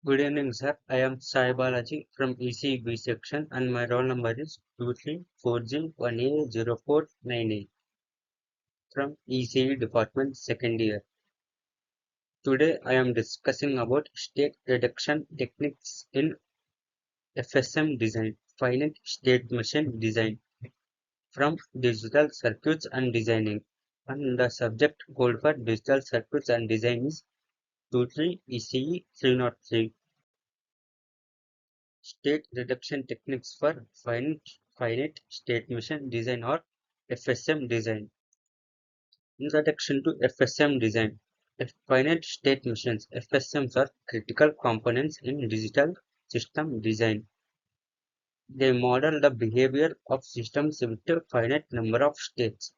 Good evening, sir. I am Sai Balaji from ECB section and my roll number is 2340180498 from ECE department second year. Today I am discussing about state reduction techniques in FSM design, finite state machine design from digital circuits and designing. And the subject code for digital circuits and design is 23 ECE 303. State reduction techniques for finite state machine design or FSM design. Introduction to FSM design. Finite state machines FSMs are critical components in digital system design. They model the behavior of systems with a finite number of states.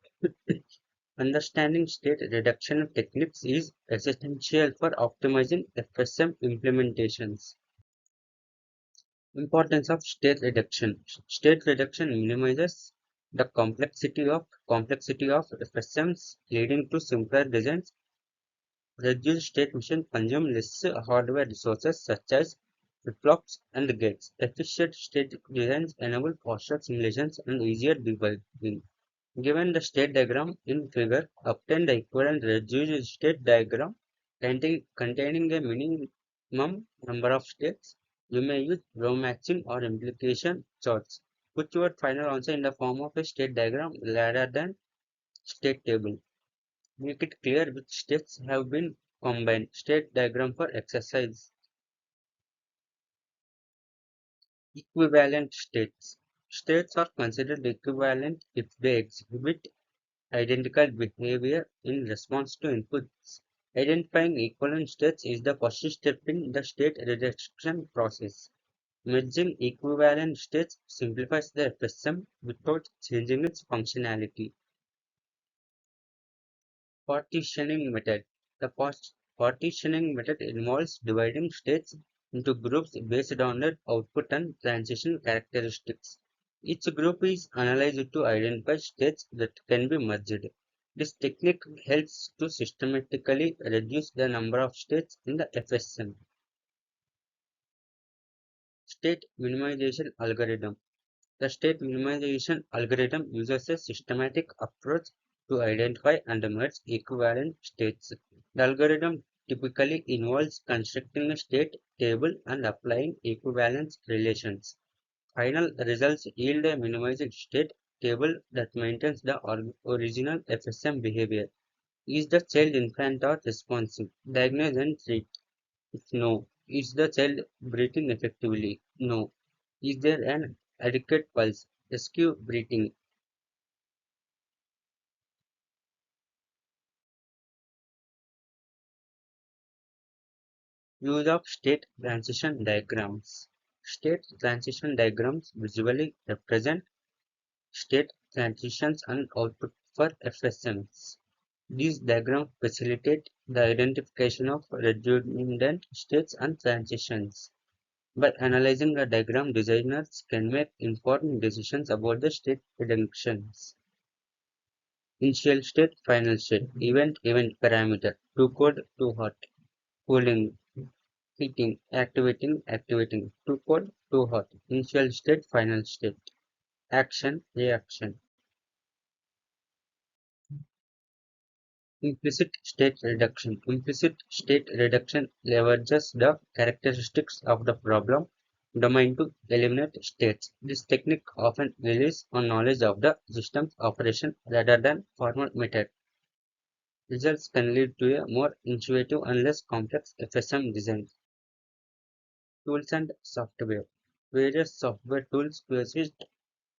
Understanding state reduction techniques is essential for optimizing FSM implementations. Importance of state reduction. State reduction minimizes the complexity of FSMs, leading to simpler designs. Reduced state machine consume less hardware resources such as flip-flops and gates. Efficient state designs enable faster simulations and easier debugging. Given the state diagram in figure, obtain the equivalent reduced state diagram containing a minimum number of states. You may use row matching or implication charts. Put your final answer in the form of a state diagram rather than state table. Make it clear which states have been combined. State diagram for exercise. Equivalent states. States are considered equivalent if they exhibit identical behavior in response to inputs. Identifying equivalent states is the first step in the state reduction process. Merging equivalent states simplifies the FSM without changing its functionality. Partitioning method. The partitioning method involves dividing states into groups based on their output and transition characteristics. Each group is analyzed to identify states that can be merged. This technique helps to systematically reduce the number of states in the FSM. State minimization algorithm. The state minimization algorithm uses a systematic approach to identify and merge equivalent states. The algorithm typically involves constructing a state table and applying equivalence relations. Final results yield a minimized state table that maintains the original FSM behavior. Is the child infant or responsive? Diagnose and treat. If no. Is the child breathing effectively? No. Is there an adequate pulse? Rescue breathing. Use of state transition diagrams. State transition diagrams visually represent state transitions and output for FSMs. These diagrams facilitate the identification of redundant states and transitions. By analyzing the diagram, designers can make informed decisions about the state predictions. Initial state, final state, event parameter, to cold, to hot, cooling, heating, activating, to cold, to hot, initial state, final state, action, reaction. Implicit state reduction. Implicit state reduction leverages the characteristics of the problem domain to eliminate states. This technique often relies on knowledge of the system's operation rather than formal method. Results can lead to a more intuitive and less complex FSM design. Tools and software. Various software tools to assist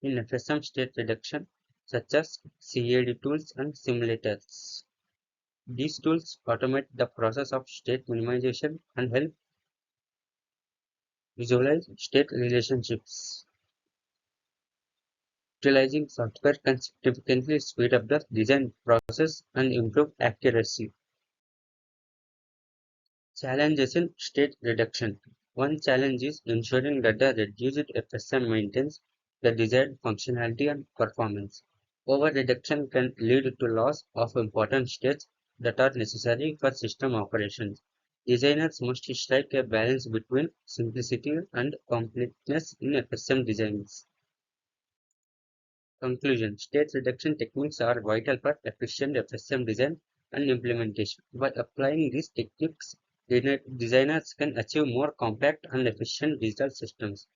in FSM state reduction, such as CAD tools and simulators. These tools automate the process of state minimization and help visualize state relationships. Utilizing software can significantly speed up the design process and improve accuracy. Challenges in state reduction. One challenge is ensuring that the reduced FSM maintains the desired functionality and performance. Over-reduction can lead to loss of important states that are necessary for system operations. Designers must strike a balance between simplicity and completeness in FSM designs. Conclusion: state reduction techniques are vital for efficient FSM design and implementation. By applying these techniques, designers can achieve more compact and efficient digital systems.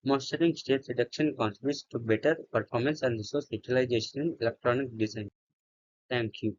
Mastering state reduction contributes to better performance and resource utilization in electronic design. Thank you.